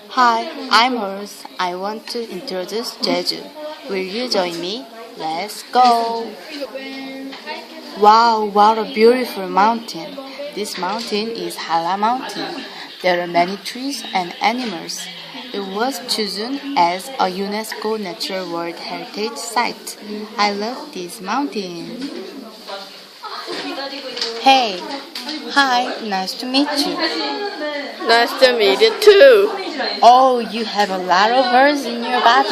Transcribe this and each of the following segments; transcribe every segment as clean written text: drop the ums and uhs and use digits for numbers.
Hi, I'm Rose. I want to introduce Jeju. Will you join me? Let's go! Wow, what a beautiful mountain! This mountain is Hala Mountain. There are many trees and animals. It was chosen as a UNESCO Natural World Heritage Site. I love this mountain. Hey, hi, nice to meet you. Nice to meet you too. Oh, you have a lot of hairs in your body.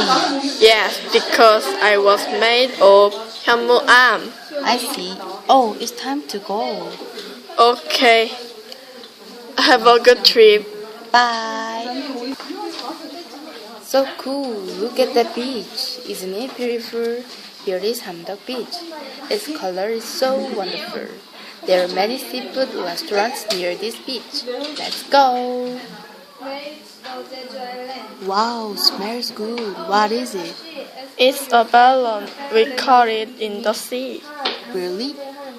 Yes, because I was made of 현무 arm. I see. Oh, it's time to go. Okay. Have a good trip. Bye. So cool. Look at the beach. Isn't it beautiful? Here is Hamdok Beach. Its color is so wonderful. There are many seafood restaurants near this beach. Let's go. Wow, smells good. What is it? It's a balloon. We caught it in the sea. Really?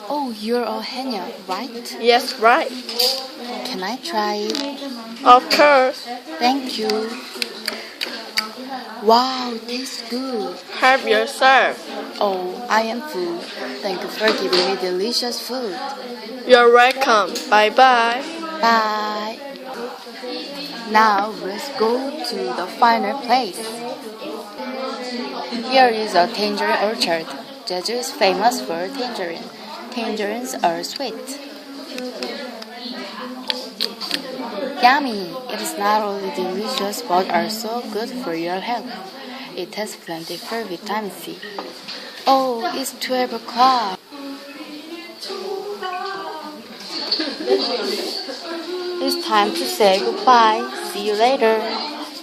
Oh, you're a Henya, right? Yes, right. Can I try it? Of course. Thank you. Wow, tastes good. Help yourself. Oh, I am full. Thank you for giving me delicious food. You're welcome. Bye-bye. Bye. Now let's go to the final place. Here is a tangerine orchard. Jeju is famous for tangerine. Tangerines are sweet. Yummy! It is not only delicious but also good for your health. It has plenty of vitamin C. Oh, it's 12 o'clock. It's time to say goodbye. See you later.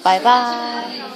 Bye bye.